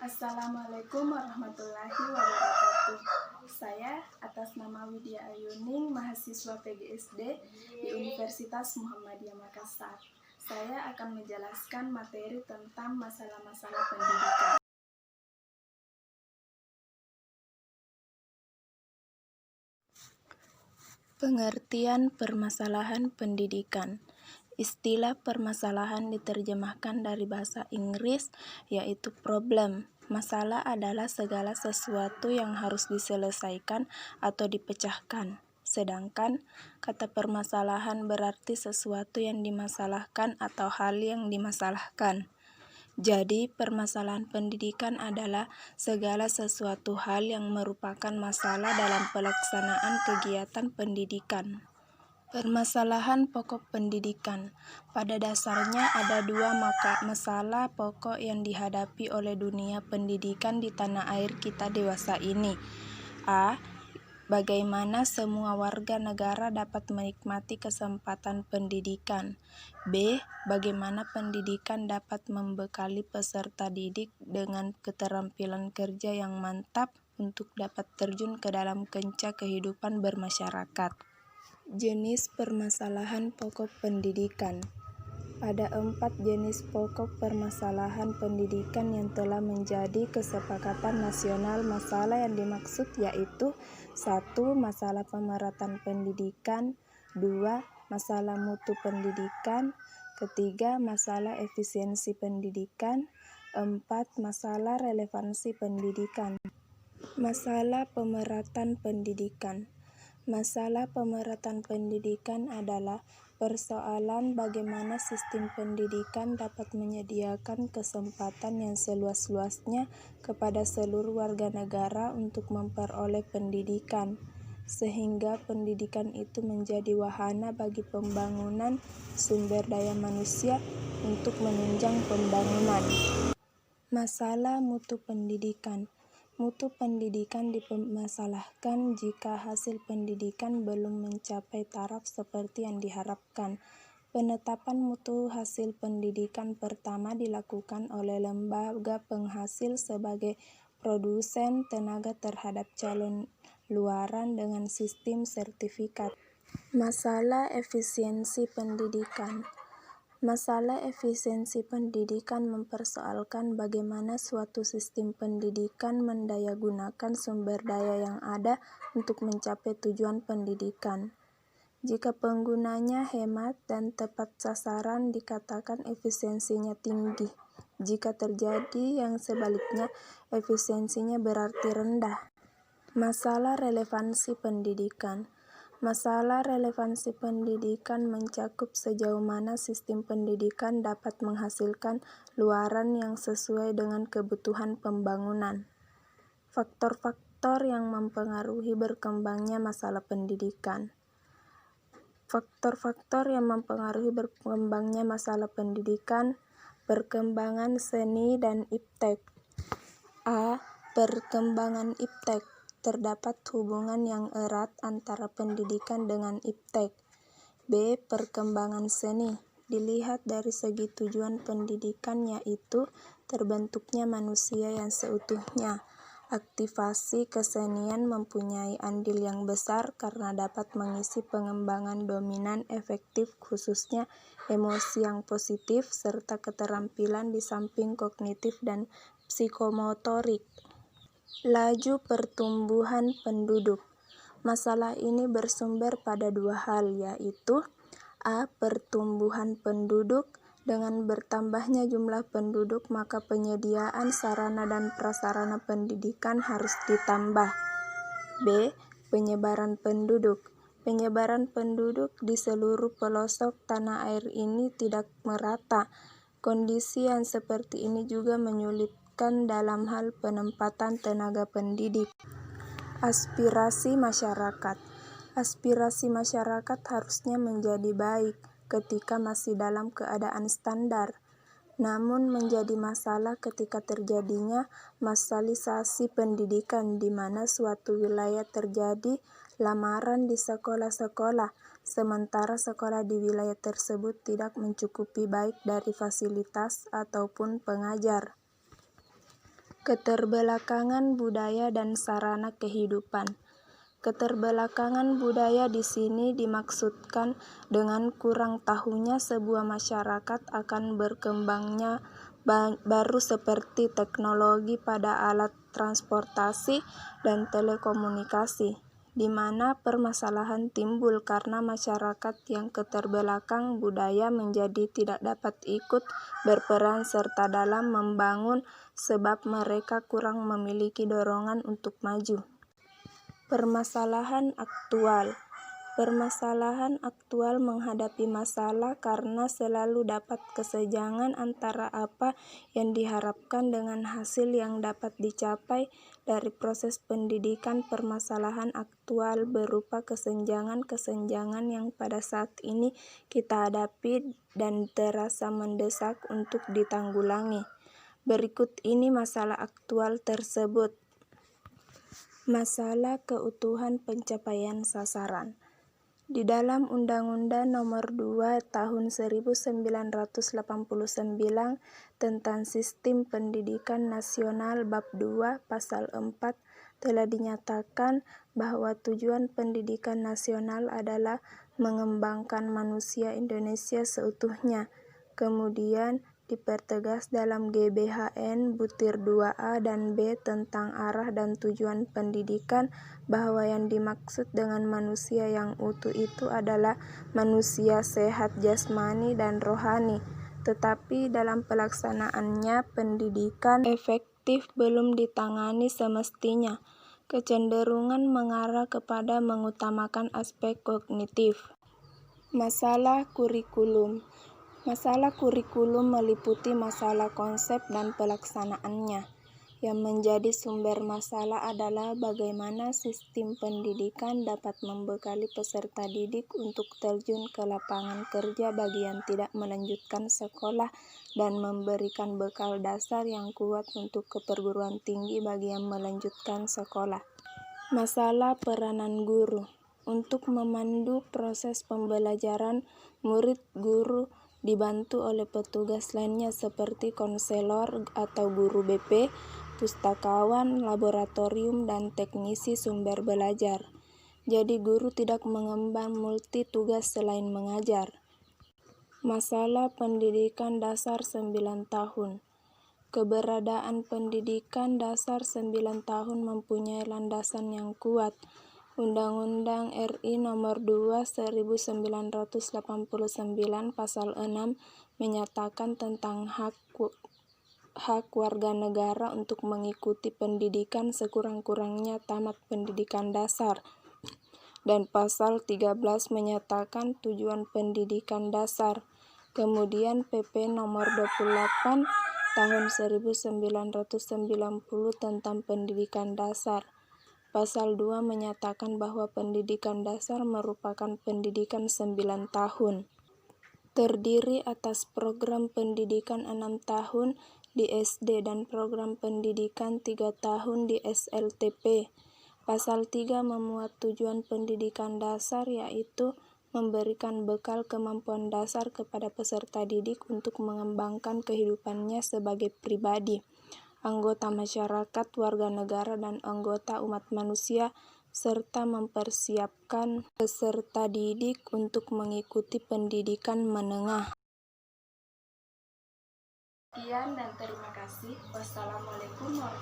Assalamualaikum warahmatullahi wabarakatuh. Saya atas nama Widya Ayuning, mahasiswa PGSD di Universitas Muhammadiyah Makassar. Saya akan menjelaskan materi tentang masalah-masalah pendidikan. Pengertian permasalahan pendidikan. Istilah permasalahan diterjemahkan dari bahasa Inggris, yaitu problem. Masalah adalah segala sesuatu yang harus diselesaikan atau dipecahkan. Sedangkan kata permasalahan berarti sesuatu yang dimasalahkan atau hal yang dimasalahkan. Jadi, permasalahan pendidikan adalah segala sesuatu hal yang merupakan masalah dalam pelaksanaan kegiatan pendidikan. Permasalahan pokok pendidikan. Pada dasarnya ada dua masalah pokok yang dihadapi oleh dunia pendidikan di tanah air kita dewasa ini. A. Bagaimana semua warga negara dapat menikmati kesempatan pendidikan. B. Bagaimana pendidikan dapat membekali peserta didik dengan keterampilan kerja yang mantap untuk dapat terjun ke dalam kancah kehidupan bermasyarakat. Jenis permasalahan pokok pendidikan. Ada 4 jenis pokok permasalahan pendidikan yang telah menjadi kesepakatan nasional. Masalah yang dimaksud yaitu 1. Masalah pemerataan pendidikan, 2. Masalah mutu pendidikan, 3. Masalah efisiensi pendidikan, 4. Masalah relevansi pendidikan. Masalah pemerataan pendidikan. Masalah pemerataan pendidikan adalah persoalan bagaimana sistem pendidikan dapat menyediakan kesempatan yang seluas-luasnya kepada seluruh warga negara untuk memperoleh pendidikan, sehingga pendidikan itu menjadi wahana bagi pembangunan sumber daya manusia untuk menunjang pembangunan. Masalah mutu pendidikan. Mutu pendidikan dipermasalahkan jika hasil pendidikan belum mencapai taraf seperti yang diharapkan. Penetapan mutu hasil pendidikan pertama dilakukan oleh lembaga penghasil sebagai produsen tenaga terhadap calon luaran dengan sistem sertifikat. Masalah efisiensi pendidikan. Masalah efisiensi pendidikan mempersoalkan bagaimana suatu sistem pendidikan mendayagunakan sumber daya yang ada untuk mencapai tujuan pendidikan. Jika penggunanya hemat dan tepat sasaran, dikatakan efisiensinya tinggi. Jika terjadi yang sebaliknya, efisiensinya berarti rendah. Masalah relevansi pendidikan. Masalah relevansi pendidikan mencakup sejauh mana sistem pendidikan dapat menghasilkan luaran yang sesuai dengan kebutuhan pembangunan. Faktor-faktor yang mempengaruhi berkembangnya masalah pendidikan. Faktor-faktor yang mempengaruhi berkembangnya masalah pendidikan. Perkembangan seni dan iptek. A. Perkembangan iptek. Terdapat hubungan yang erat antara pendidikan dengan iptek. B. Perkembangan seni. Dilihat dari segi tujuan pendidikan, yaitu terbentuknya manusia yang seutuhnya. Aktivasi kesenian mempunyai andil yang besar karena dapat mengisi pengembangan dominan efektif, khususnya emosi yang positif, serta keterampilan di samping kognitif dan psikomotorik. Laju pertumbuhan penduduk. Masalah ini bersumber pada dua hal, yaitu A. Pertumbuhan penduduk. Dengan bertambahnya jumlah penduduk, maka penyediaan sarana dan prasarana pendidikan harus ditambah. B. Penyebaran penduduk. Penyebaran penduduk di seluruh pelosok tanah air ini tidak merata. Kondisi yang seperti ini juga menyulitkan dalam hal penempatan tenaga pendidik. Aspirasi masyarakat. Aspirasi masyarakat harusnya menjadi baik ketika masih dalam keadaan standar, namun menjadi masalah ketika terjadinya massalisasi pendidikan, di mana suatu wilayah terjadi lamaran di sekolah-sekolah, sementara sekolah di wilayah tersebut tidak mencukupi baik dari fasilitas ataupun pengajar. Keterbelakangan budaya dan sarana kehidupan. Keterbelakangan budaya di sini dimaksudkan dengan kurang tahunya sebuah masyarakat akan berkembangnya baru seperti teknologi pada alat transportasi dan telekomunikasi, di mana permasalahan timbul karena masyarakat yang keterbelakang budaya menjadi tidak dapat ikut berperan serta dalam membangun sebab mereka kurang memiliki dorongan untuk maju. Permasalahan aktual. Permasalahan aktual menghadapi masalah karena selalu dapat kesenjangan antara apa yang diharapkan dengan hasil yang dapat dicapai dari proses pendidikan. Permasalahan aktual berupa kesenjangan-kesenjangan yang pada saat ini kita hadapi dan terasa mendesak untuk ditanggulangi. Berikut ini masalah aktual tersebut. Masalah keutuhan pencapaian sasaran. Di dalam Undang-Undang Nomor 2 Tahun 1989 tentang Sistem Pendidikan Nasional Bab 2 Pasal 4 telah dinyatakan bahwa tujuan pendidikan nasional adalah mengembangkan manusia Indonesia seutuhnya. Kemudian dipertegas dalam GBHN Butir 2A dan B tentang arah dan tujuan pendidikan bahwa yang dimaksud dengan manusia yang utuh itu adalah manusia sehat jasmani dan rohani. Tetapi dalam pelaksanaannya pendidikan efektif belum ditangani semestinya. Kecenderungan mengarah kepada mengutamakan aspek kognitif. Masalah kurikulum. Masalah kurikulum meliputi masalah konsep dan pelaksanaannya. Yang menjadi sumber masalah adalah bagaimana sistem pendidikan dapat membekali peserta didik untuk terjun ke lapangan kerja bagi yang tidak melanjutkan sekolah dan memberikan bekal dasar yang kuat untuk ke perguruan tinggi bagi yang melanjutkan sekolah. Masalah peranan guru. Untuk memandu proses pembelajaran, murid guru dibantu oleh petugas lainnya seperti konselor atau guru BP, pustakawan, laboratorium, dan teknisi sumber belajar. Jadi guru tidak mengemban multi tugas selain mengajar. Masalah pendidikan dasar 9 tahun. Keberadaan pendidikan dasar 9 tahun mempunyai landasan yang kuat. Undang-Undang RI Nomor 2 1989 Pasal 6 menyatakan tentang hak warga negara untuk mengikuti pendidikan sekurang-kurangnya tamat pendidikan dasar. Dan Pasal 13 menyatakan tujuan pendidikan dasar. Kemudian PP Nomor 28 Tahun 1990 tentang pendidikan dasar. Pasal 2 menyatakan bahwa pendidikan dasar merupakan pendidikan 9 tahun. Terdiri atas program pendidikan 6 tahun di SD dan program pendidikan 3 tahun di SLTP. Pasal 3 memuat tujuan pendidikan dasar yaitu memberikan bekal kemampuan dasar kepada peserta didik untuk mengembangkan kehidupannya sebagai pribadi, anggota masyarakat, warga negara, dan anggota umat manusia, serta mempersiapkan peserta didik untuk mengikuti pendidikan menengah. Sekian dan terima kasih. Wassalamualaikum warahmatullahi wabarakatuh.